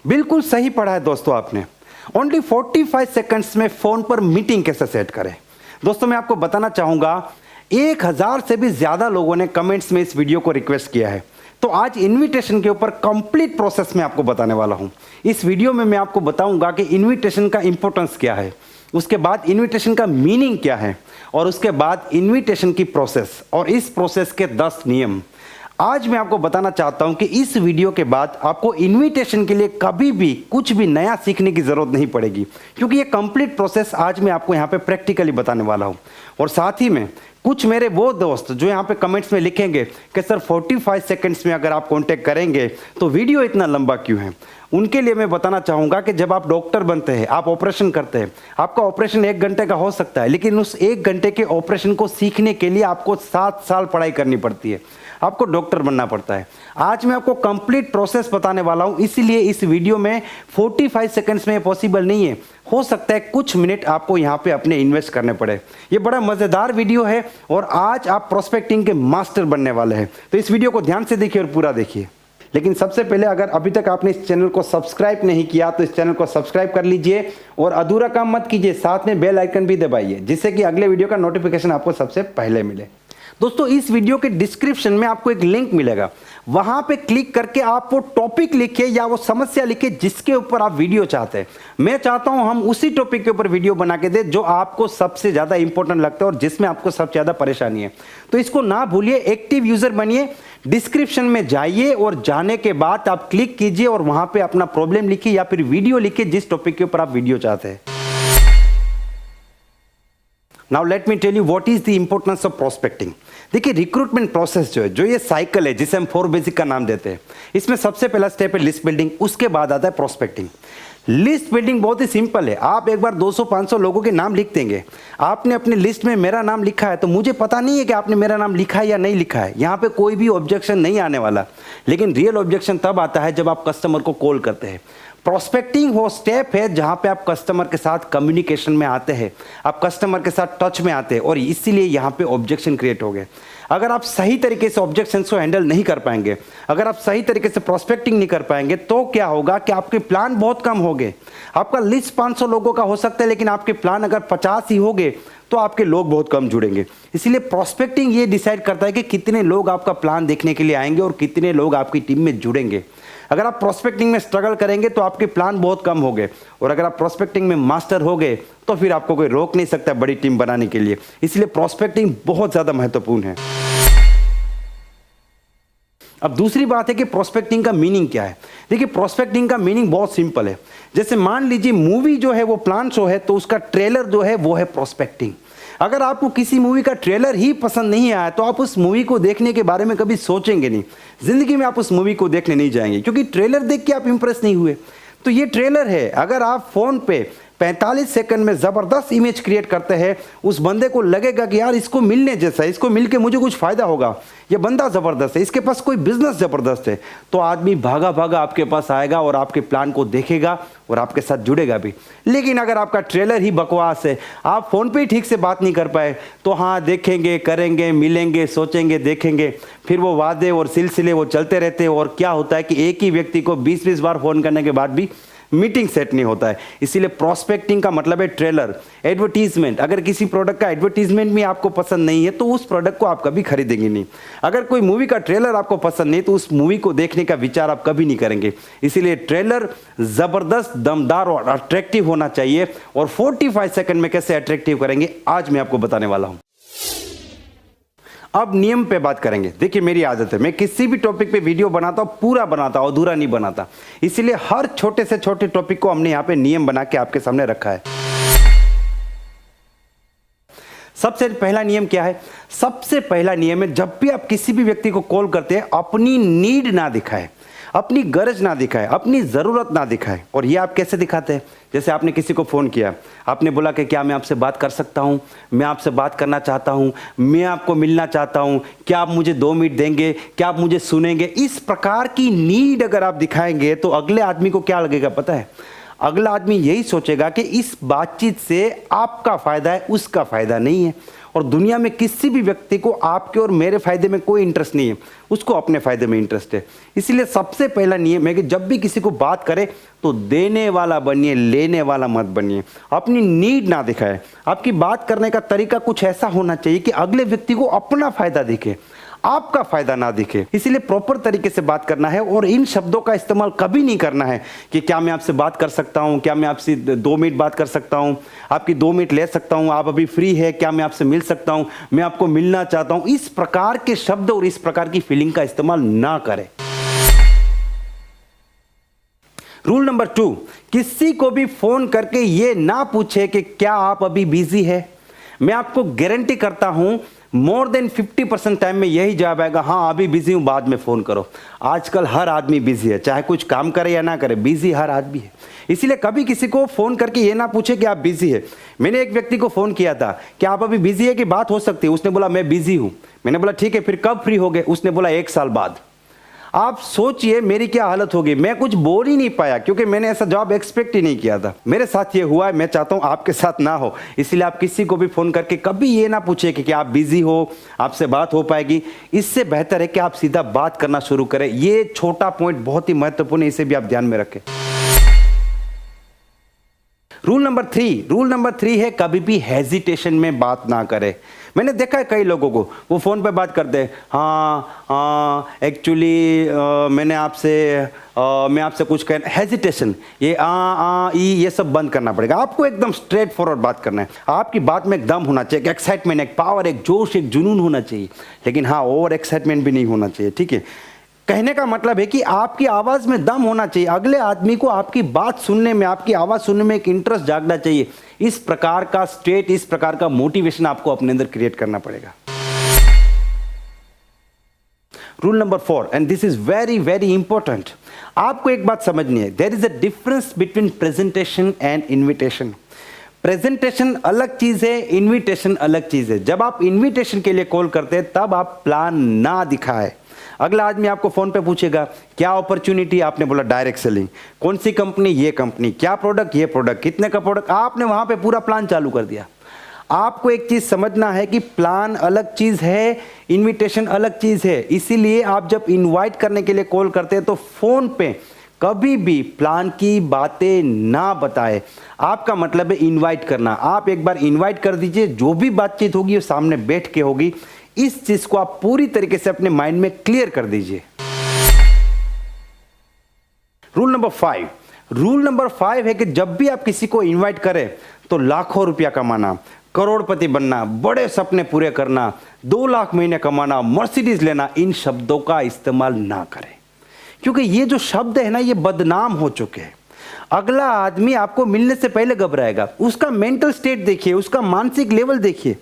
बिल्कुल सही पढ़ा है दोस्तों आपने। ओनली 45 सेकंड्स में फोन पर मीटिंग कैसे सेट करें। दोस्तों मैं आपको बताना चाहूंगा 1000 से भी ज्यादा लोगों ने कमेंट्स में इस वीडियो को रिक्वेस्ट किया है, तो आज इनविटेशन के ऊपर कंप्लीट प्रोसेस में आपको बताने वाला हूं। इस वीडियो में मैं आपको बताऊंगा कि इनविटेशन का इंपॉर्टेंस क्या है, उसके बाद इनविटेशन का मीनिंग क्या है, और उसके बाद इनविटेशन की प्रोसेस और इस प्रोसेस के 10 नियम। आज मैं आपको बताना चाहता हूं कि इस वीडियो के बाद आपको इनविटेशन के लिए कभी भी कुछ भी नया सीखने की जरूरत नहीं पड़ेगी, क्योंकि ये कंप्लीट प्रोसेस आज मैं आपको यहाँ पे प्रैक्टिकली बताने वाला हूं। और साथ ही में कुछ मेरे वो दोस्त जो यहाँ पे कमेंट्स में लिखेंगे कि सर 45 सेकंड्स में अगर आप कांटेक्ट करेंगे तो वीडियो इतना लंबा क्यों है, उनके लिए मैं बताना चाहूँगा कि जब आप डॉक्टर बनते हैं, आप ऑपरेशन करते हैं, आपका ऑपरेशन 1 घंटे का हो सकता है, लेकिन उस 1 घंटे के ऑपरेशन को सीखने के लिए आपको 7 साल पढ़ाई करनी पड़ती है, आपको डॉक्टर बनना पड़ता है। आज मैं आपको कंप्लीट प्रोसेस बताने वाला हूं, इसीलिए इस वीडियो में 45 सेकंड्स में पॉसिबल नहीं है, हो सकता है कुछ मिनट आपको यहां पे अपने इन्वेस्ट करने पड़े। ये बड़ा मजेदार वीडियो है और आज आप प्रोस्पेक्टिंग के मास्टर बनने वाले हैं, तो इस वीडियो को ध्यान से देखिए और पूरा देखिए। लेकिन सबसे पहले अगर अभी तक आपने इस चैनल को सब्सक्राइब नहीं किया तो इस चैनल को सब्सक्राइब कर लीजिए और अधूरा काम मत कीजिए, साथ में बेल आइकन भी दबाइए जिससे कि अगले वीडियो का नोटिफिकेशन आपको सबसे पहले मिले। दोस्तों इस वीडियो के डिस्क्रिप्शन में आपको एक लिंक मिलेगा, वहां पे क्लिक करके आप वो टॉपिक लिखिए या वो समस्या लिखिए जिसके ऊपर आप वीडियो चाहते हैं। मैं चाहता हूं हम उसी टॉपिक के ऊपर वीडियो बना के दे जो आपको सबसे ज्यादा इंपॉर्टेंट लगता है और जिसमें आपको सबसे ज्यादा परेशानी है। तो इसको ना भूलिए, एक्टिव यूजर बनिए, डिस्क्रिप्शन में जाइए और जाने के बाद आप क्लिक कीजिए और वहां पे अपना प्रॉब्लम लिखिए या फिर वीडियो लिखिए जिस टॉपिक के ऊपर आप वीडियो चाहते हैं। Now let me tell you what is the importance of prospecting. देखिए रिक्रूटमेंट प्रोसेस जो ये साइकिल है जिसे हम 4 बेसिक का नाम देते हैं, इसमें सबसे पहला स्टेप है लिस्ट बिल्डिंग, उसके बाद आता है प्रोस्पेक्टिंग। लिस्ट बिल्डिंग बहुत ही सिंपल है, आप एक बार 200-500 लोगों के नाम लिख देंगे। आपने अपनी लिस्ट में मेरा नाम लिखा है तो मुझे पता नहीं है कि आपने मेरा नाम लिखा है या नहीं लिखा है, यहाँ पे कोई भी ऑब्जेक्शन नहीं आने वाला। लेकिन रियल ऑब्जेक्शन तब आता है जब आप कस्टमर को कॉल करते हैं। प्रोस्पेक्टिंग वो स्टेप है जहां पे आप कस्टमर के साथ कम्युनिकेशन में आते हैं, आप कस्टमर के साथ टच में आते हैं और इसीलिए यहां पे ऑब्जेक्शन क्रिएट हो गए। अगर आप सही तरीके से ऑब्जेक्शन को हैंडल नहीं कर पाएंगे, अगर आप सही तरीके से प्रोस्पेक्टिंग नहीं कर पाएंगे तो क्या होगा कि आपके प्लान बहुत कम हो गए। आपका लिस्ट 500 लोगों का हो सकता है, लेकिन आपके प्लान अगर 50 ही हो गए तो आपके लोग बहुत कम जुड़ेंगे। इसीलिए प्रोस्पेक्टिंग ये डिसाइड करता है कि कितने लोग आपका प्लान देखने के लिए आएंगे और कितने लोग आपकी टीम में जुड़ेंगे। अगर आप प्रोस्पेक्टिंग में स्ट्रगल करेंगे तो आपके प्लान बहुत कम हो गए, और अगर आप प्रोस्पेक्टिंग में मास्टर हो गए तो फिर आपको कोई रोक नहीं सकता बड़ी टीम बनाने के लिए। इसलिए प्रोस्पेक्टिंग बहुत ज्यादा महत्वपूर्ण है। अब दूसरी बात है कि प्रोस्पेक्टिंग का मीनिंग क्या है। देखिए प्रोस्पेक्टिंग का मीनिंग बहुत सिंपल है। जैसे मान लीजिए मूवी जो है वो प्लान शो है, तो उसका ट्रेलर जो है वो है प्रोस्पेक्टिंग। अगर आपको किसी मूवी का ट्रेलर ही पसंद नहीं आया तो आप उस मूवी को देखने के बारे में कभी सोचेंगे नहीं, जिंदगी में आप उस मूवी को देखने नहीं जाएंगे, क्योंकि ट्रेलर देख के आप इंप्रेस नहीं हुए। तो ये ट्रेलर है। अगर आप फोन पे 45 सेकंड में जबरदस्त इमेज क्रिएट करते हैं, उस बंदे को लगेगा कि यार इसको मिलने जैसा है, इसको मिलके मुझे कुछ फायदा होगा, ये बंदा जबरदस्त है, इसके पास कोई बिजनेस जबरदस्त है, तो आदमी भागा भागा आपके पास आएगा और आपके प्लान को देखेगा और आपके साथ जुड़ेगा भी। लेकिन अगर आपका ट्रेलर ही बकवास है, आप फोन पे ही ठीक से बात नहीं कर पाए, तो हाँ देखेंगे, करेंगे, मिलेंगे, सोचेंगे, देखेंगे, फिर वो वादे और सिलसिले वो चलते रहते हैं। और क्या होता है कि एक ही व्यक्ति को 20-20 बार फोन करने के बाद भी मीटिंग सेट नहीं होता है। इसीलिए प्रोस्पेक्टिंग का मतलब है ट्रेलर, एडवर्टीजमेंट। अगर किसी प्रोडक्ट का एडवर्टीजमेंट भी आपको पसंद नहीं है तो उस प्रोडक्ट को आप कभी खरीदेंगे नहीं। अगर कोई मूवी का ट्रेलर आपको पसंद नहीं तो उस मूवी को देखने का विचार आप कभी नहीं करेंगे। इसीलिए ट्रेलर जबरदस्त, दमदार और अट्रैक्टिव होना चाहिए। और 45 सेकंड में कैसे अट्रैक्टिव करेंगे आज मैं आपको बताने वाला हूं। अब नियम पे बात करेंगे। देखिए मेरी आदत है, मैं किसी भी टॉपिक पे वीडियो बनाता हूं पूरा बनाता हूं, अधूरा नहीं बनाता। इसीलिए हर छोटे से छोटे टॉपिक को हमने यहां पे नियम बना के आपके सामने रखा है। सबसे पहला नियम क्या है? सबसे पहला नियम है जब भी आप किसी भी व्यक्ति को कॉल करते हैं अपनी नीड ना दिखाए, अपनी गरज ना दिखाए, अपनी जरूरत ना दिखाए। और ये आप कैसे दिखाते हैं? जैसे आपने किसी को फोन किया, आपने बोला कि क्या मैं आपसे बात कर सकता हूं, मैं आपसे बात करना चाहता हूं, मैं आपको मिलना चाहता हूं, क्या आप मुझे 2 मिनट देंगे, क्या आप मुझे सुनेंगे। इस प्रकार की नीड अगर आप दिखाएंगे तो अगले आदमी को क्या लगेगा पता है? अगला आदमी यही सोचेगा कि इस बातचीत से आपका फायदा है, उसका फायदा नहीं है। और दुनिया में किसी भी व्यक्ति को आपके और मेरे फायदे में कोई इंटरेस्ट नहीं है, उसको अपने फायदे में इंटरेस्ट है। इसलिए सबसे पहला नियम है कि जब भी किसी को बात करे तो देने वाला बनिए, लेने वाला मत बनिए। अपनी नीड ना दिखाए। आपकी बात करने का तरीका कुछ ऐसा होना चाहिए कि अगले व्यक्ति को अपना फायदा दिखे, आपका फायदा ना दिखे। इसीलिए प्रॉपर तरीके से बात करना है और इन शब्दों का इस्तेमाल कभी नहीं करना है कि क्या मैं आपसे बात कर सकता हूं, क्या मैं आपसे 2 मिनट बात कर सकता हूं, आपकी 2 मिनट ले सकता हूं, आप अभी फ्री है, क्या मैं आपसे मिल सकता हूं, मैं आपको मिलना चाहता हूं। इस प्रकार के शब्द और इस प्रकार की फीलिंग का इस्तेमाल ना करें। रूल नंबर 2, किसी को भी फोन करके ये ना पूछे कि क्या आप अभी बिजी है। मैं आपको गारंटी करता हूं मोर देन 50% टाइम में यही जवाब आएगा, हाँ अभी बिजी हूं, बाद में फोन करो। आजकल हर आदमी बिजी है, चाहे कुछ काम करे या ना करे, बिजी हर आदमी है। इसीलिए कभी किसी को फोन करके ये ना पूछे कि आप बिजी है। मैंने एक व्यक्ति को फोन किया था कि आप अभी बिजी है कि बात हो सकती है, उसने बोला मैं बिजी हूं। मैंने बोला ठीक है, फिर कब फ्री हो गए? उसने बोला 1 साल बाद। आप सोचिए मेरी क्या हालत होगी। मैं कुछ बोल ही नहीं पाया क्योंकि मैंने ऐसा जवाब एक्सपेक्ट ही नहीं किया था। मेरे साथ ये हुआ है, मैं चाहता हूं आपके साथ ना हो। इसलिए आप किसी को भी फोन करके कभी ये ना पूछे कि आप बिजी हो, आपसे बात हो पाएगी। इससे बेहतर है कि आप सीधा बात करना शुरू करें। ये छोटा पॉइंट बहुत ही महत्वपूर्ण है, इसे भी आप ध्यान में रखें। रूल नंबर 3 है कभी भी हेजिटेशन में बात ना करें। मैंने देखा है कई लोगों को, वो फोन पे बात करते हैं, हाँ एक्चुअली मैं आपसे कुछ कह, हेजिटेशन, ये ये सब बंद करना पड़ेगा। आपको एकदम स्ट्रेट फॉरवर्ड बात करना है। आपकी बात में एक दम होना चाहिए, एक एक्साइटमेंट, एक पावर, एक जोश, एक जुनून होना चाहिए। लेकिन हाँ, ओवर एक्साइटमेंट भी नहीं होना चाहिए, ठीक है। कहने का मतलब है कि आपकी आवाज में दम होना चाहिए। अगले आदमी को आपकी बात सुनने में, आपकी आवाज सुनने में एक इंटरेस्ट जागना चाहिए। इस प्रकार का स्टेट, इस प्रकार का मोटिवेशन आपको अपने अंदर क्रिएट करना पड़ेगा। Rule number 4, and this is very very important. आपको एक बात समझनी है, there is a difference between presentation and invitation. Presentation अलग चीज है, इन्विटेशन अलग चीज है। जब आप इन्विटेशन के लिए कॉल करते हैं तब आप प्लान ना दिखाए। अगला आदमी आपको फोन पे पूछेगा क्या अपॉर्चुनिटी, आपने बोला डायरेक्ट सेलिंग, कौन सी कंपनी, ये कंपनी, क्या प्रोडक्ट, ये प्रोडक्ट, कितने का प्रोडक्ट, आपने वहां पे पूरा प्लान चालू कर दिया। आपको एक चीज समझना है कि प्लान अलग चीज है, इनविटेशन अलग चीज है। इसीलिए आप जब इनवाइट करने के लिए कॉल करते हैं तो फोन पे कभी भी प्लान की बातें ना बताएं। आपका मतलब है इनवाइट करना। आप एक बार इनवाइट कर दीजिए, जो भी बातचीत होगी वो सामने बैठ के होगी। इस चीज को आप पूरी तरीके से अपने माइंड में क्लियर कर दीजिए। रूल नंबर 5 है कि जब भी आप किसी को इनवाइट करें तो लाखों रुपया कमाना, करोड़पति बनना, बड़े सपने पूरे करना, 2 लाख महीने कमाना, मर्सिडीज लेना, इन शब्दों का इस्तेमाल ना करें। क्योंकि ये जो शब्द है ना, ये बदनाम हो चुके हैं। अगला आदमी आपको मिलने से पहले घबराएगा। उसका मेंटल स्टेट देखिए, उसका मानसिक लेवल देखिए।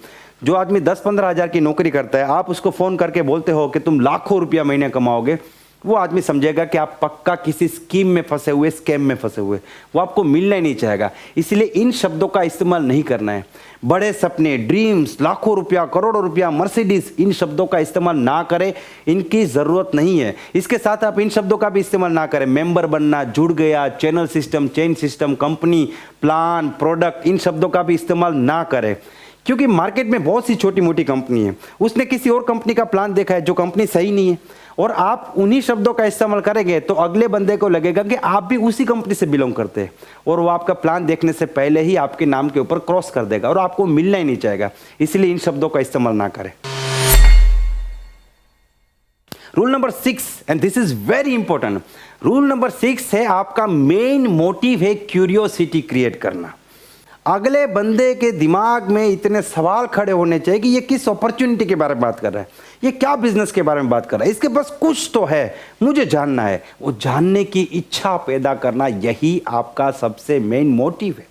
जो आदमी 10-15 हजार की नौकरी करता है, आप उसको फोन करके बोलते हो कि तुम लाखों रुपया महीने कमाओगे, वो आदमी समझेगा कि आप पक्का किसी स्कीम में फंसे हुए, स्कैम में फंसे हुए। वो आपको मिलना ही नहीं चाहेगा। इसलिए इन शब्दों का इस्तेमाल नहीं करना है। बड़े सपने, ड्रीम्स, लाखों रुपया, करोड़ों रुपया, मर्सिडीज, इन शब्दों का इस्तेमाल ना करें। इनकी जरूरत नहीं है। इसके साथ आप इन शब्दों का भी इस्तेमाल ना करें। मेंबर बनना, जुड़ गया, channel system, chain system, company, plan, product, इन शब्दों का भी इस्तेमाल ना करें। क्योंकि मार्केट में बहुत सी छोटी मोटी कंपनी है, उसने किसी और कंपनी का प्लान देखा है जो कंपनी सही नहीं है, और आप उन्हीं शब्दों का इस्तेमाल करेंगे तो अगले बंदे को लगेगा कि आप भी उसी कंपनी से बिलोंग करते हैं, और वो आपका प्लान देखने से पहले ही आपके नाम के ऊपर क्रॉस कर देगा और आपको मिलना ही नहीं चाहेगा। इसलिए इन शब्दों का इस्तेमाल ना करें। Rule number 6, and this is very important. Rule number 6 है आपका मेन मोटिव है क्यूरियोसिटी क्रिएट करना। अगले बंदे के दिमाग में इतने सवाल खड़े होने चाहिए कि ये किस अपॉर्चुनिटी के बारे में बात कर रहा है, ये क्या बिजनेस के बारे में बात कर रहा है, इसके पास कुछ तो है, मुझे जानना है। वो जानने की इच्छा पैदा करना, यही आपका सबसे मेन मोटिव है।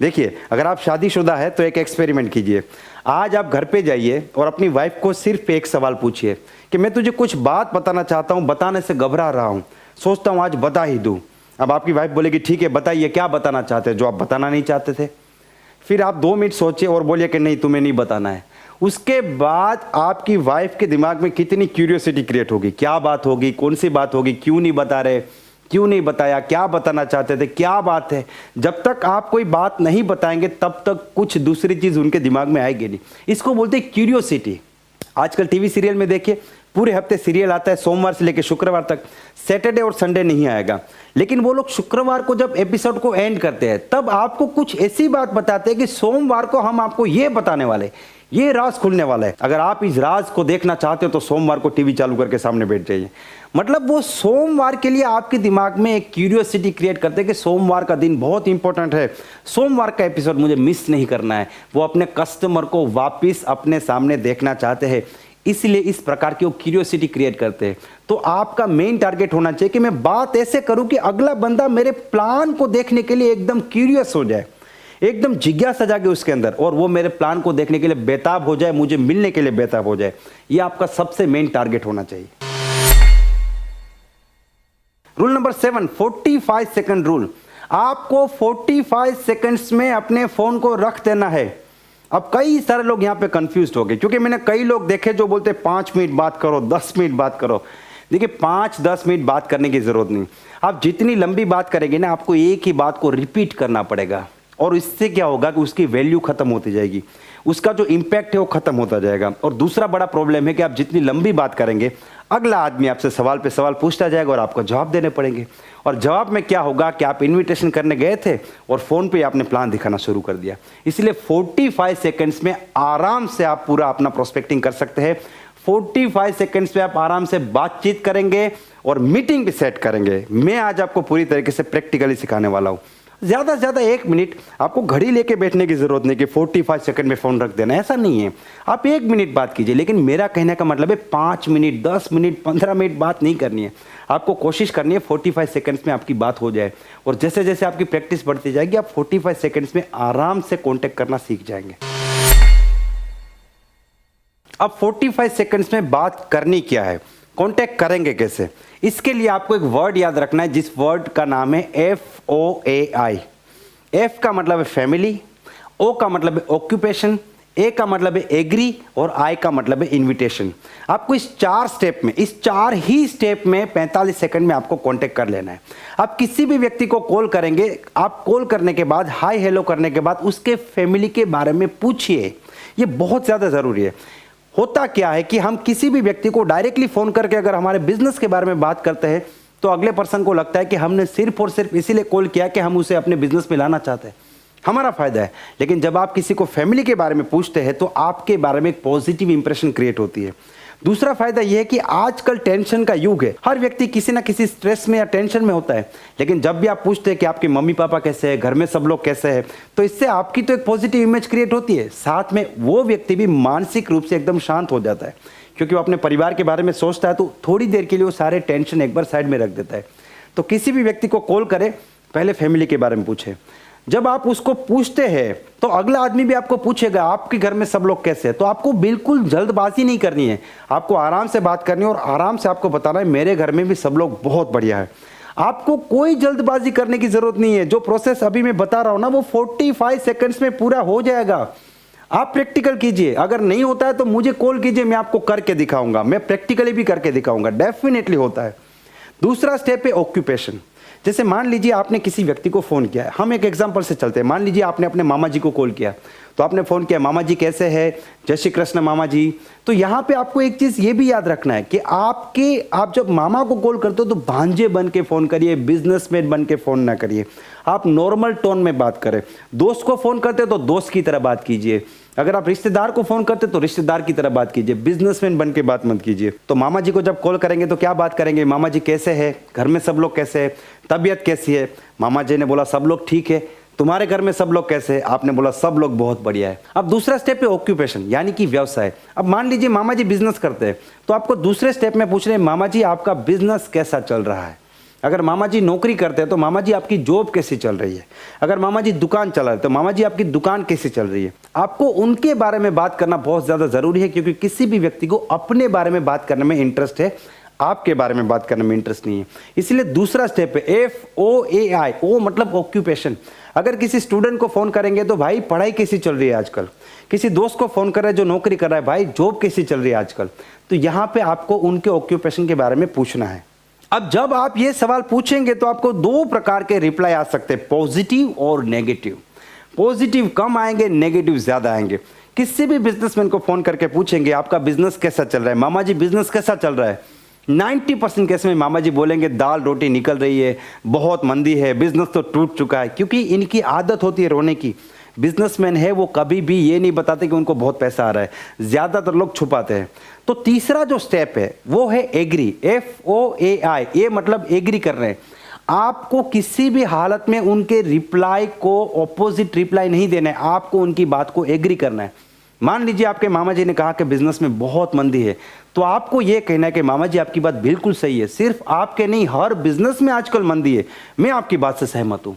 देखिए, अगर आप शादीशुदा है तो एक एक्सपेरिमेंट कीजिए। आज आप घर पे जाइए और अपनी वाइफ को सिर्फ एक सवाल पूछिए कि मैं तुझे कुछ बात बताना चाहता हूँ, बताने से घबरा रहा हूँ, सोचता हूँ आज बता ही दूँ। अब आपकी वाइफ बोलेगी ठीक है बताइए क्या बताना चाहते हैं जो आप बताना नहीं चाहते थे। फिर आप 2 मिनट सोचिए और बोलिए कि नहीं तुम्हें नहीं बताना है। उसके बाद आपकी वाइफ के दिमाग में कितनी क्यूरियोसिटी क्रिएट होगी, क्या बात होगी, कौन सी बात होगी, क्यों नहीं बता रहे, क्यों नहीं बताया, क्या बताना चाहते थे, क्या बात है। जब तक आप कोई बात नहीं बताएंगे तब तक कुछ दूसरी चीज़ उनके दिमाग में आएगी नहीं। इसको बोलते हैं क्यूरियोसिटी। आजकल टीवी सीरियल में देखिए, पूरे हफ्ते सीरियल आता है, सोमवार से लेकर शुक्रवार तक, सैटरडे और संडे नहीं आएगा। लेकिन वो लोग शुक्रवार को जब एपिसोड को एंड करते हैं तब आपको कुछ ऐसी बात बताते हैं कि सोमवार को हम आपको ये बताने वाले, ये राज खुलने वाला है। अगर आप इस राज को देखना चाहते हो तो सोमवार को टीवी चालू करके सामने बैठ जाइए। मतलब वो सोमवार के लिए आपके दिमाग में एक क्यूरियोसिटी क्रिएट करते हैं कि सोमवार का दिन बहुत इंपॉर्टेंट है, सोमवार का एपिसोड मुझे मिस नहीं करना है। वो अपने कस्टमर को वापस अपने सामने देखना चाहते हैं, इसलिए इस प्रकार की वो क्यूरियोसिटी क्रिएट करते हैं। तो आपका मेन टारगेट होना चाहिए कि मैं बात ऐसे करूं कि अगला बंदा मेरे प्लान को देखने के लिए एकदम क्यूरियस हो जाए, एकदम जिज्ञासा जागे उसके अंदर, और वो मेरे प्लान को देखने के लिए बेताब हो जाए, मुझे मिलने के लिए बेताब हो जाए। ये आपका सबसे मेन टारगेट होना चाहिए। Rule number 7, 45 second rule. आपको 45 सेकंड्स में अपने फोन को रख देना है। अब कई सारे लोग यहां पे कंफ्यूज हो गए, क्योंकि मैंने कई लोग देखे जो बोलते 5 मिनट बात करो, 10 मिनट बात करो। देखिए 5-10 मिनट बात करने की जरूरत नहीं। आप जितनी लंबी बात करेंगे ना, आपको एक ही बात को रिपीट करना पड़ेगा, और इससे क्या होगा कि उसकी वैल्यू खत्म होती जाएगी, उसका जो इम्पैक्ट है वो खत्म होता जाएगा। और दूसरा बड़ा प्रॉब्लम है कि आप जितनी लंबी बात करेंगे, अगला आदमी आपसे सवाल पे सवाल पूछता जाएगा और आपको जवाब देने पड़ेंगे। और जवाब में क्या होगा कि आप इनविटेशन करने गए थे और फोन पे आपने प्लान दिखाना शुरू कर दिया। इसलिए 45 सेकंड्स में आराम से आप पूरा अपना प्रोस्पेक्टिंग कर सकते हैं। 45 सेकंड्स में आप आराम से बातचीत करेंगे और मीटिंग भी सेट करेंगे। मैं आज आपको पूरी तरीके से प्रैक्टिकली सिखाने वाला हूं। ज़्यादा से ज़्यादा 1 मिनट, आपको घड़ी लेके बैठने की ज़रूरत नहीं कि 45 सेकंड में फ़ोन रख देना, ऐसा नहीं है। आप 1 मिनट बात कीजिए, लेकिन मेरा कहने का मतलब है 5 मिनट, 10 मिनट, 15 मिनट बात नहीं करनी है। आपको कोशिश करनी है 45 सेकंड्स में आपकी बात हो जाए, और जैसे जैसे आपकी प्रैक्टिस बढ़ती जाएगी आप 45 सेकंड्स में आराम से कॉन्टेक्ट करना सीख जाएंगे। अब 45 सेकंड्स में बात करनी क्या है, कॉन्टेक्ट करेंगे कैसे, इसके लिए आपको एक वर्ड याद रखना है, जिस वर्ड का नाम है FOAI। F का मतलब है फैमिली, O का मतलब है ऑक्यूपेशन, A का मतलब है एग्री, और I का मतलब है इनविटेशन। आपको इस 4 स्टेप में, इस 4 ही स्टेप में 45 सेकंड में आपको कांटेक्ट कर लेना है। आप किसी भी व्यक्ति को कॉल करेंगे, आप कॉल करने के बाद हाय हेलो करने के बाद उसके फैमिली के बारे में पूछिए। ये बहुत ज़्यादा ज़रूरी है। होता क्या है कि हम किसी भी व्यक्ति को डायरेक्टली फ़ोन करके अगर हमारे बिजनेस के बारे में बात करते हैं तो अगले पर्सन को लगता है कि हमने सिर्फ और सिर्फ इसीलिए कॉल किया कि हम उसे अपने बिजनेस में लाना चाहते हैं, हमारा फायदा है। लेकिन जब आप किसी को फैमिली के बारे में पूछते हैं तो आपके बारे में एक पॉजिटिव इंप्रेशन क्रिएट होती है। दूसरा फायदा यह है कि आजकल टेंशन का युग है, हर व्यक्ति किसी ना किसी स्ट्रेस में या टेंशन में होता है। लेकिन जब भी आप पूछते हैं कि आपके मम्मी पापा कैसे हैं, घर में सब लोग कैसे हैं, तो इससे आपकी तो एक पॉजिटिव इमेज क्रिएट होती है, साथ में वो व्यक्ति भी मानसिक रूप से एकदम शांत हो जाता है, क्योंकि वो अपने परिवार के बारे में सोचता है। तो थोड़ी देर के लिए वो सारे टेंशन एक बार साइड में रख देता है। तो किसी भी व्यक्ति को कॉल करें, पहले फैमिली के बारे में पूछे। जब आप उसको पूछते हैं तो अगला आदमी भी आपको पूछेगा आपके घर में सब लोग कैसे हैं। तो आपको बिल्कुल जल्दबाजी नहीं करनी है, आपको आराम से बात करनी है और आराम से आपको बताना है मेरे घर में भी सब लोग बहुत बढ़िया है। आपको कोई जल्दबाजी करने की जरूरत नहीं है। जो प्रोसेस अभी मैं बता रहा हूं ना, वो 45 सेकंड्स में पूरा हो जाएगा। आप प्रैक्टिकल कीजिए, अगर नहीं होता है तो मुझे कॉल कीजिए, मैं आपको करके दिखाऊंगा, मैं प्रैक्टिकली भी करके दिखाऊंगा, डेफिनेटली होता है। दूसरा स्टेप है ऑक्यूपेशन। जैसे मान लीजिए आपने किसी व्यक्ति को फ़ोन किया है, हम एक एग्जांपल से चलते हैं। मान लीजिए आपने अपने मामा जी को कॉल किया, तो आपने फ़ोन किया, मामा जी कैसे हैं, जय श्री कृष्ण मामा जी। तो यहाँ पे आपको एक चीज़ ये भी याद रखना है कि आप जब मामा को कॉल करते हो तो भांजे बन के फ़ोन करिए, बिजनेसमैन बन के फ़ोन ना करिए। आप नॉर्मल टोन में बात करें। दोस्त को फ़ोन करते हो तो दोस्त की तरह बात कीजिए। अगर आप रिश्तेदार को फ़ोन करते तो रिश्तेदार की तरह बात कीजिए, बिजनेसमैन बन के बात मत कीजिए। तो मामा जी को जब कॉल करेंगे तो क्या बात करेंगे, मामा जी कैसे हैं, घर में सब लोग कैसे हैं, तबीयत कैसी है। मामा जी ने बोला सब लोग ठीक है। तुम्हारे घर में सब लोग कैसे हैं, आपने बोला सब लोग बहुत बढ़िया है। अब दूसरा स्टेप है ऑक्यूपेशन, यानी कि व्यवसाय। अब मान लीजिए मामा जी बिजनेस करते हैं, तो आपको दूसरे स्टेप में पूछ रहे हैं मामा जी आपका बिजनेस कैसा चल रहा है। अगर मामा जी नौकरी करते हैं तो मामा जी आपकी जॉब कैसी चल रही है। अगर मामा जी दुकान चला रहे हैं तो मामा जी आपकी दुकान कैसी चल रही है। आपको उनके बारे में बात करना बहुत ज़्यादा ज़रूरी है, क्योंकि किसी भी व्यक्ति को अपने बारे में बात करने में इंटरेस्ट है, आपके बारे में बात करने में इंटरेस्ट नहीं है। इसलिए दूसरा स्टेप है FOAI। ओ मतलब ऑक्यूपेशन। अगर किसी स्टूडेंट को फ़ोन करेंगे तो भाई पढ़ाई कैसी चल रही है आजकल। किसी दोस्त को फ़ोन कर रहे हैं जो नौकरी कर रहा है, भाई जॉब कैसी चल रही है आजकल। तो यहाँ पे आपको उनके ऑक्यूपेशन के बारे में पूछना है। अब जब आप ये सवाल पूछेंगे तो आपको दो प्रकार के रिप्लाई आ सकते हैं, पॉजिटिव और नेगेटिव। पॉजिटिव कम आएंगे, नेगेटिव ज्यादा आएंगे। किसी भी बिजनेसमैन को फोन करके पूछेंगे आपका बिजनेस कैसा चल रहा है, मामा जी बिजनेस कैसा चल रहा है, 90% केस में मामा जी बोलेंगे दाल रोटी निकल रही है, बहुत मंदी है, बिजनेस तो टूट चुका है। क्योंकि इनकी आदत होती है रोने की। बिजनेसमैन है वो कभी भी ये नहीं बताते कि उनको बहुत पैसा आ रहा है, ज्यादातर लोग छुपाते हैं। तो तीसरा जो स्टेप है वो है एग्री, FOAI, ये मतलब एग्री कर रहे हैं। आपको किसी भी हालत में उनके रिप्लाई को ऑपोजिट रिप्लाई नहीं देना है, आपको उनकी बात को एग्री करना है। मान लीजिए आपके मामा जी ने कहा कि बिजनेस में बहुत मंदी है, तो आपको यह कहना है कि मामा जी आपकी बात बिल्कुल सही है, सिर्फ आपके नहीं हर बिजनेस में आजकल मंदी है, मैं आपकी बात से सहमत हूं।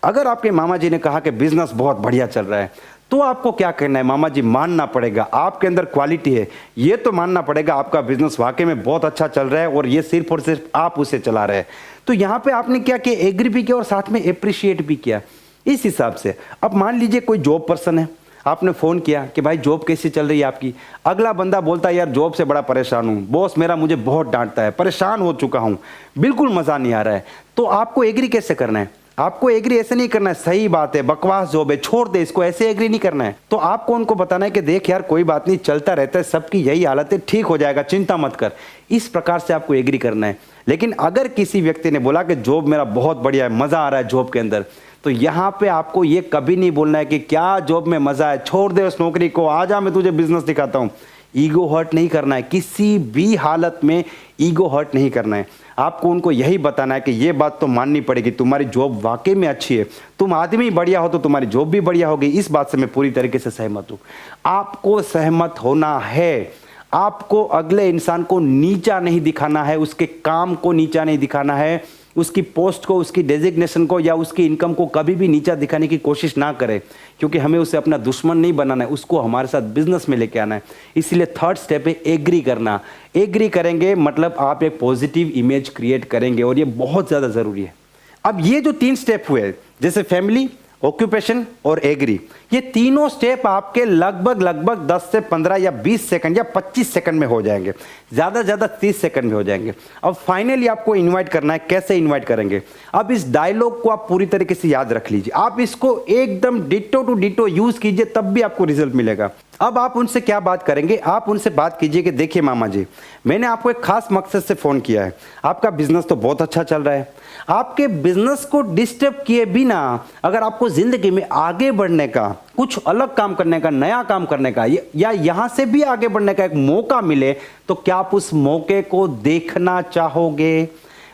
अगर आपके मामा जी ने कहा कि बिजनेस बहुत बढ़िया चल रहा है, तो आपको क्या करना है, मामा जी मानना पड़ेगा आपके अंदर क्वालिटी है, ये तो मानना पड़ेगा आपका बिजनेस वाकई में बहुत अच्छा चल रहा है और ये सिर्फ और सिर्फ आप उसे चला रहे हैं। तो यहां पे आपने क्या किया, एग्री भी किया और साथ में अप्रिशिएट भी किया। इस हिसाब से अब मान लीजिए कोई जॉब पर्सन है, आपने फोन किया कि भाई जॉब कैसी चल रही है आपकी। अगला बंदा बोलता है यार जॉब से बड़ा परेशान हूं, बॉस मेरा मुझे बहुत डांटता है, परेशान हो चुका हूं, बिल्कुल मजा नहीं आ रहा है। तो आपको एग्री कैसे करना है, आपको एग्री ऐसे नहीं करना है, सही बात है बकवास जॉब है छोड़ दे इसको, ऐसे एग्री नहीं करना है। तो आपको उनको बताना है कि देख यार कोई बात नहीं, चलता रहता है, सबकी यही हालत है, ठीक हो जाएगा, चिंता मत कर। इस प्रकार से आपको एग्री करना है। लेकिन अगर किसी व्यक्ति ने बोला कि जॉब मेरा बहुत बढ़िया है, मजा आ रहा है जॉब के अंदर, तो यहां पे आपको ये कभी नहीं बोलना है कि क्या जॉब में मजा है, छोड़ दे उस नौकरी को, आजा मैं तुझे बिजनेस दिखाता हूं। ईगो हर्ट नहीं करना है, किसी भी हालत में ईगो हर्ट नहीं करना है। आपको उनको यही बताना है कि ये बात तो माननी पड़ेगी, तुम्हारी जॉब वाकई में अच्छी है, तुम आदमी बढ़िया हो तो तुम्हारी जॉब भी बढ़िया होगी। इस बात से मैं पूरी तरीके से सहमत हूं। आपको सहमत होना है, आपको अगले इंसान को नीचा नहीं दिखाना है, उसके काम को नीचा नहीं दिखाना है, उसकी पोस्ट को, उसकी डेजिग्नेशन को या उसकी इनकम को कभी भी नीचा दिखाने की कोशिश ना करें, क्योंकि हमें उसे अपना दुश्मन नहीं बनाना है, उसको हमारे साथ बिजनेस में लेके आना है। इसलिए थर्ड स्टेप है एग्री करना। एग्री करेंगे मतलब आप एक पॉजिटिव इमेज क्रिएट करेंगे और ये बहुत ज़्यादा ज़रूरी है। अब ये जो 3 स्टेप हुए, जैसे फैमिली, ऑक्यूपेशन और एग्री, ये तीनों स्टेप आपके लगभग 10 से 15 या 20 सेकंड या 25 सेकंड में हो जाएंगे, ज्यादा ज्यादा 30 सेकंड में हो जाएंगे। अब फाइनली आपको इनवाइट करना है। कैसे इनवाइट करेंगे, अब इस डायलॉग को आप पूरी तरीके से याद रख लीजिए, आप इसको एकदम डिटो टू डिटो यूज कीजिए, तब भी आपको रिजल्ट मिलेगा। अब आप उनसे क्या बात करेंगे, आप उनसे बात कीजिए कि देखिए मामा जी, मैंने आपको एक खास मकसद से फोन किया है, आपका बिजनेस तो बहुत अच्छा चल रहा है, आपके बिजनेस को डिस्टर्ब किए बिना अगर आपको जिंदगी में आगे बढ़ने का, कुछ अलग काम करने का, नया काम करने का या यहां से भी आगे बढ़ने का एक मौका मिले, तो क्या आप उस मौके को देखना चाहोगे?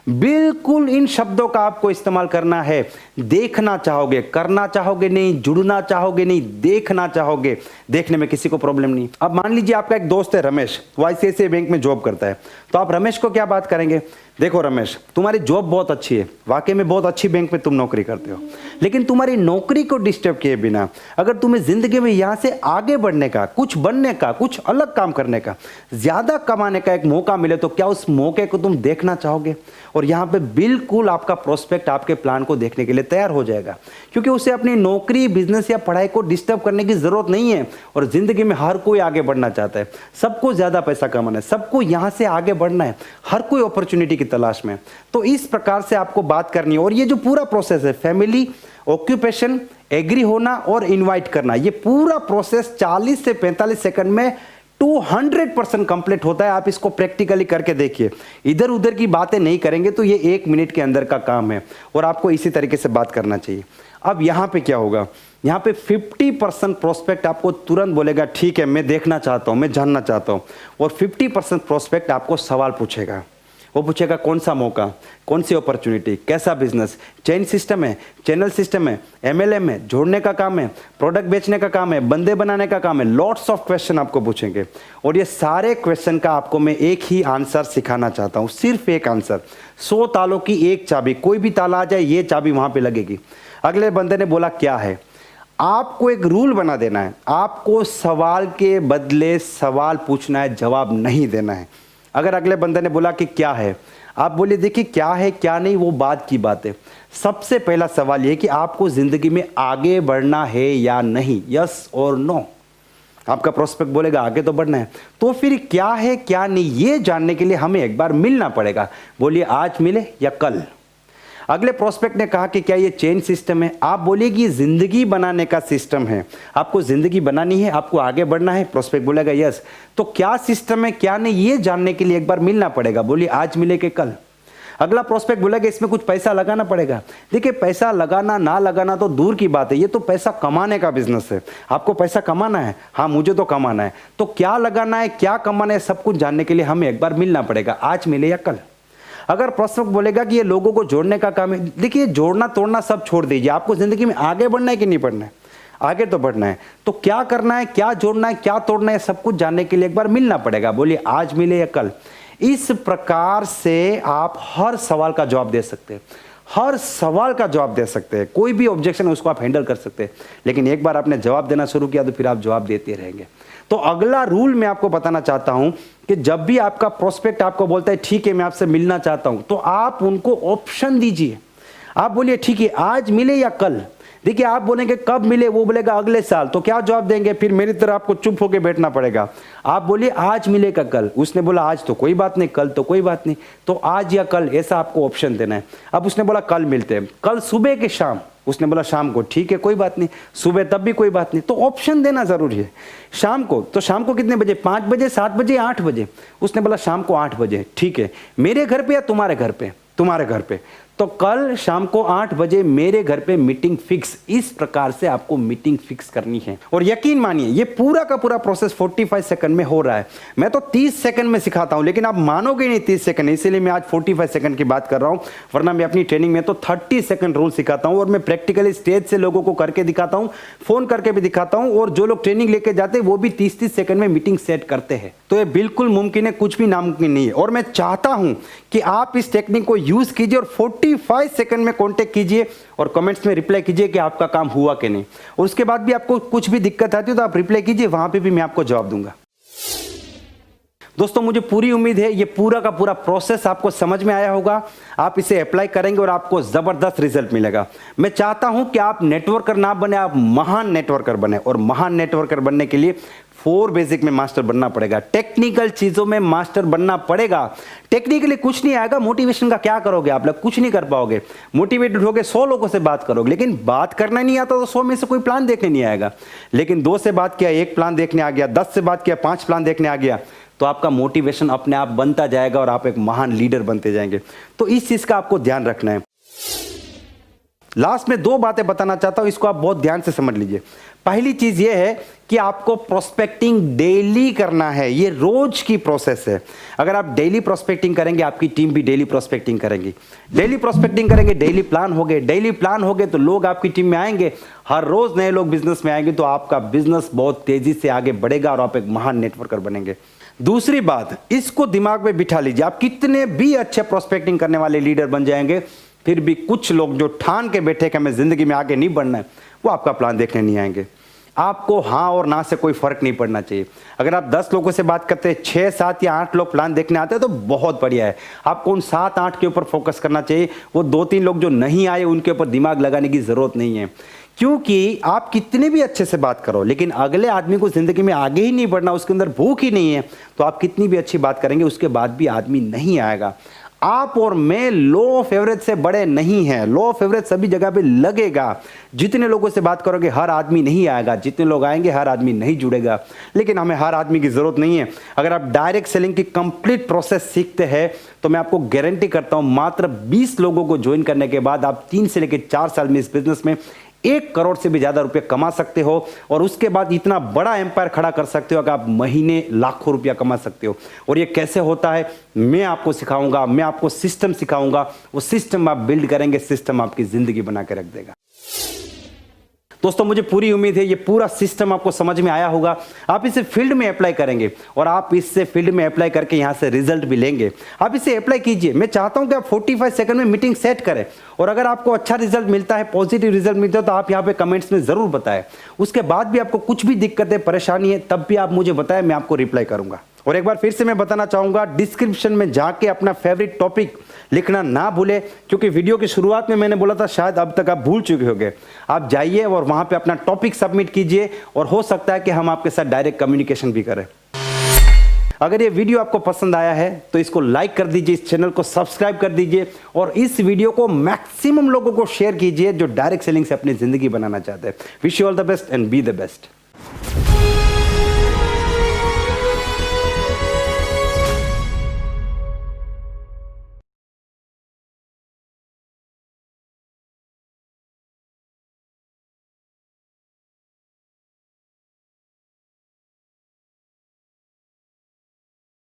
बिल्कुल इन शब्दों का आपको इस्तेमाल करना है। देखना चाहोगे, करना चाहोगे नहीं, जुड़ना चाहोगे नहीं, देखना चाहोगे। देखने में किसी को प्रॉब्लम नहीं। अब मान लीजिए आपका एक दोस्त है रमेश, वो ICICI बैंक में जॉब करता है, तो आप रमेश को क्या बात करेंगे, देखो रमेश तुम्हारी जॉब बहुत अच्छी है, वाकई में बहुत अच्छी बैंक में तुम नौकरी करते हो, लेकिन तुम्हारी नौकरी को डिस्टर्ब किए बिना अगर तुम्हें जिंदगी में यहां से आगे बढ़ने का, कुछ बनने का, कुछ अलग काम करने का, ज्यादा कमाने का एक मौका मिले, तो क्या उस मौके को तुम देखना चाहोगे? और यहां पे बिल्कुल आपका प्रोस्पेक्ट आपके प्लान को देखने के लिए तैयार हो जाएगा, क्योंकि उसे अपनी नौकरी, बिजनेस या पढ़ाई को डिस्टर्ब करने की जरूरत नहीं है। और जिंदगी में हर कोई आगे बढ़ना चाहता है, सबको ज्यादा पैसा कमाना है, सबको यहां से आगे बढ़ना है, हर कोई अपॉर्चुनिटी की तलाश में। तो इस प्रकार से आपको बात करनी है। और ये जो पूरा प्रोसेस है, फैमिली, ऑक्यूपेशन, एग्री होना और इनवाइट करना, ये पूरा प्रोसेस 40 से 45 सेकंड में 200% कंप्लीट होता है। आप इसको प्रैक्टिकली करके देखिए, इधर उधर की बातें नहीं करेंगे तो ये 1 मिनट के अंदर का काम है और आपको इसी तरीके से बात करना चाहिए। अब यहां पे क्या होगा, यहां पे 50% प्रोस्पेक्ट आपको तुरंत बोलेगा ठीक है मैं देखना चाहता हूं, मैं जानना चाहता हूं, और 50% प्रोस्पेक्ट आपको सवाल पूछेगा। वो पूछेगा कौन सा मौका, कौन सी अपॉर्चुनिटी, कैसा बिजनेस, चेन सिस्टम है, चैनल सिस्टम है, MLM है, जोड़ने का काम है, प्रोडक्ट बेचने का काम है, बंदे बनाने का काम है, लॉट्स ऑफ क्वेश्चन आपको पूछेंगे। और ये सारे क्वेश्चन का आपको मैं एक ही आंसर सिखाना चाहता हूँ, सिर्फ एक आंसर। 100 तालों की एक चाबी, कोई भी ताला आ जाए ये चाबी वहां पे लगेगी। अगले बंदे ने बोला क्या है, आपको एक रूल बना देना है, आपको सवाल के बदले सवाल पूछना है, जवाब नहीं देना है। अगर अगले बंदे ने बोला कि क्या है, आप बोलिए देखिए क्या है क्या नहीं वो बात की बात है। सबसे पहला सवाल ये कि आपको जिंदगी में आगे बढ़ना है या नहीं, यस और नो। आपका प्रोस्पेक्ट बोलेगा आगे तो बढ़ना है, तो फिर क्या है क्या नहीं ये जानने के लिए हमें एक बार मिलना पड़ेगा। बोलिए आज मिले या कल। अगले प्रोस्पेक्ट ने कहा कि क्या ये चेन सिस्टम है, आप बोलिए कि ये जिंदगी बनाने का सिस्टम है, आपको जिंदगी बनानी है, आपको आगे बढ़ना है। प्रोस्पेक्ट बोलेगा यस। तो क्या सिस्टम है क्या नहीं ये जानने के लिए एक बार मिलना पड़ेगा। बोलिए आज मिले कि कल। अगला प्रोस्पेक्ट बोलेगा इसमें कुछ पैसा लगाना पड़ेगा। देखिए पैसा लगाना ना लगाना तो दूर की बात है, ये तो पैसा कमाने का बिजनेस है। आपको पैसा कमाना है, हाँ मुझे तो कमाना है, तो क्या लगाना है क्या कमाना है सब कुछ जानने के लिए हमें एक बार मिलना पड़ेगा, आज मिले या कल। अगर प्रोस्पेक्ट बोलेगा कि ये लोगों को जोड़ने का काम है, देखिए जोड़ना तोड़ना सब छोड़ दीजिए, आपको जिंदगी में आगे बढ़ना है कि नहीं बढ़ना है, आगे तो बढ़ना है। तो क्या करना है क्या जोड़ना है क्या तोड़ना है सब कुछ जानने के लिए एक बार मिलना पड़ेगा। बोलिए आज मिले या कल। इस प्रकार से आप हर सवाल का जवाब दे सकते हैं, हर सवाल का जवाब दे सकते हैं, कोई भी ऑब्जेक्शन है उसको आप हैंडल कर सकते हैं। लेकिन एक बार आपने जवाब देना शुरू किया तो फिर आप जवाब देते रहेंगे। तो अगला रूल मैं आपको बताना चाहता हूं कि जब भी आपका प्रोस्पेक्ट आपको बोलता है ठीक है मैं आपसे मिलना चाहता हूं, तो आप उनको ऑप्शन दीजिए। आप बोलिए ठीक है आज मिले या कल। देखिए आप बोलेंगे कब मिले, वो बोलेगा अगले साल, तो क्या जवाब देंगे, फिर मेरी तरह आपको चुप होकर बैठना पड़ेगा। आप बोलिए आज मिले का कल, उसने बोला आज तो कोई बात नहीं, कल तो कोई बात नहीं, तो आज या कल ऐसा आपको ऑप्शन देना है। अब उसने बोला कल मिलते हैं, कल सुबह के शाम, उसने बोला शाम को, ठीक है कोई बात नहीं, सुबह तब भी कोई बात नहीं, तो ऑप्शन देना जरूरी है। शाम को, तो शाम को कितने बजे, 5 बजे 7 बजे 8 बजे, उसने बोला शाम को 8 बजे, ठीक है मेरे घर पे या तुम्हारे घर पे, तुम्हारे घर पे, तो कल शाम को 8 बजे मेरे घर पे मीटिंग फिक्स। इस प्रकार से आपको मीटिंग फिक्स करनी है। और यकीन मानिए ये पूरा का पूरा प्रोसेस 45 सेकंड में हो रहा है। मैं तो 30 सेकंड में सिखाता हूं, लेकिन आप मानोगे नहीं 30 सेकंड, इसीलिए मैं आज 45 सेकंड की बात कर रहा हूं, वरना मैं अपनी ट्रेनिंग में तो 30 सेकंड रूल सिखाता हूं। और मैं प्रैक्टिकली स्टेज से लोगों को करके दिखाता हूं, फोन करके भी दिखाता हूं, और जो लोग ट्रेनिंग लेके जाते हैं वो भी 30-30 सेकंड में मीटिंग सेट करते हैं। तो ये बिल्कुल मुमकिन है, कुछ भी नामुमकिन नहीं है। और मैं चाहता हूं कि आप इस टेक्निक को यूज कीजिए और 45 सेकंड में कांटेक्ट कीजिए और कमेंट्स में रिप्लाई कीजिए कि आपका काम हुआ कि नहीं। और उसके बाद भी आपको कुछ भी दिक्कत आती है तो आप रिप्लाई कीजिए, वहां पे भी मैं आपको जवाब दूंगा। दोस्तों मुझे पूरी उम्मीद है ये पूरा का पूरा प्रोसेस आपको समझ में आया होगा। आप इसे अप्लाई करेंगे और आपको जबरदस्त रिजल्ट मिलेगा। मैं चाहता हूं कि आप नेटवर्कर ना बने, आप महान नेटवर्कर बने। और महान नेटवर्कर बनने के लिए 4 बेसिक में मास्टर बनना पड़ेगा, टेक्निकल चीजों में मास्टर बनना पड़ेगा। टेक्निकली कुछ नहीं आएगा, मोटिवेशन का क्या करोगे आप लोग, कुछ नहीं कर पाओगे। मोटिवेटेड होगे 100 लोगों से बात करोगे, लेकिन बात करना नहीं आता तो 100 में से कोई प्लान देखने नहीं आएगा। लेकिन 2 से बात किया 1 प्लान देखने आ गया, 10 से बात किया 5 प्लान देखने आ गया, तो आपका मोटिवेशन अपने आप बनता जाएगा और आप एक महान लीडर बनते जाएंगे। तो इस चीज का आपको ध्यान रखना है। लास्ट में 2 बातें बताना चाहता हूं, इसको आप बहुत ध्यान से समझ लीजिए। पहली चीज यह है कि आपको प्रोस्पेक्टिंग डेली करना है, ये रोज की प्रोसेस है। अगर आप डेली प्रोस्पेक्टिंग करेंगे, आपकी टीम भी डेली प्रोस्पेक्टिंग करेंगे। डेली प्रोस्पेक्टिंग करेंगे, डेली प्लान होगे, डेली प्लान होगे तो लोग आपकी टीम में आएंगे, हर रोज नए लोग बिजनेस में आएंगे, तो आपका बिजनेस बहुत तेजी से आगे बढ़ेगा और आप एक महान नेटवर्कर बनेंगे। दूसरी बात, इसको दिमाग में बिठा लीजिए, आप कितने भी अच्छे प्रोस्पेक्टिंग करने वाले लीडर बन जाएंगे, फिर भी कुछ लोग जो ठान के बैठे कि हमें जिंदगी में आगे नहीं बढ़ना है, वो आपका प्लान देखने नहीं आएंगे। आपको हाँ और ना से कोई फर्क नहीं पड़ना चाहिए। अगर आप 10 लोगों से बात करते हैं, 6, 7 या 8 लोग प्लान देखने आते हैं तो बहुत बढ़िया है। आपको उन 7, 8 के ऊपर फोकस करना चाहिए। वो 2-3 लोग जो नहीं आए उनके ऊपर दिमाग लगाने की जरूरत नहीं है, क्योंकि आप कितने भी अच्छे से बात करो, लेकिन अगले आदमी को जिंदगी में आगे ही नहीं बढ़ना, उसके अंदर भूख ही नहीं है, तो आप कितनी भी अच्छी बात करेंगे उसके बाद भी आदमी नहीं आएगा। आप और मैं लो ऑफ एवरेज से बड़े नहीं हैं। लो ऑफ एवरेज सभी जगह पे लगेगा। जितने लोगों से बात करोगे हर आदमी नहीं आएगा, जितने लोग आएंगे हर आदमी नहीं जुड़ेगा। लेकिन हमें हर आदमी की जरूरत नहीं है। अगर आप डायरेक्ट सेलिंग की कंप्लीट प्रोसेस सीखते हैं तो मैं आपको गारंटी करता हूं मात्र 20 लोगों को ज्वाइन करने के बाद आप 3 से लेकर 4 साल में इस बिजनेस में 1 करोड़ से भी ज्यादा रुपए कमा सकते हो। और उसके बाद इतना बड़ा एम्पायर खड़ा कर सकते हो कि आप महीने लाखों रुपया कमा सकते हो। और ये कैसे होता है मैं आपको सिखाऊंगा, मैं आपको सिस्टम सिखाऊंगा। वो सिस्टम आप बिल्ड करेंगे, सिस्टम आपकी जिंदगी बना के रख देगा। दोस्तों मुझे पूरी उम्मीद है ये पूरा सिस्टम आपको समझ में आया होगा। आप इसे फील्ड में अप्लाई करेंगे और आप इससे फील्ड में अप्लाई करके यहां से रिजल्ट भी लेंगे। आप इसे अप्लाई कीजिए। मैं चाहता हूं कि आप 45 सेकंड में मीटिंग सेट करें। और अगर आपको अच्छा रिजल्ट मिलता है, पॉजिटिव रिजल्ट मिलता है, तो आप यहां पे कमेंट्स में जरूर बताएं। उसके बाद भी आपको कुछ भी दिक्कत है, परेशानी है, तब भी आप मुझे बताएं, मैं आपको रिप्लाई करूंगा। और एक बार फिर से मैं बताना चाहूंगा, डिस्क्रिप्शन में जाके अपना फेवरेट टॉपिक लिखना ना भूले, क्योंकि वीडियो की शुरुआत में मैंने बोला था शायद अब तक आप भूल चुके होंगे। आप जाइए और वहां पे अपना टॉपिक सबमिट कीजिए और हो सकता है कि हम आपके साथ डायरेक्ट कम्युनिकेशन भी करें। अगर ये वीडियो आपको पसंद आया है तो इसको लाइक कर दीजिए, इस चैनल को सब्सक्राइब कर दीजिए और इस वीडियो को मैक्सिमम लोगों को शेयर कीजिए जो डायरेक्ट सेलिंग से अपनी जिंदगी बनाना चाहते हैं। Wish you all the best and be the best.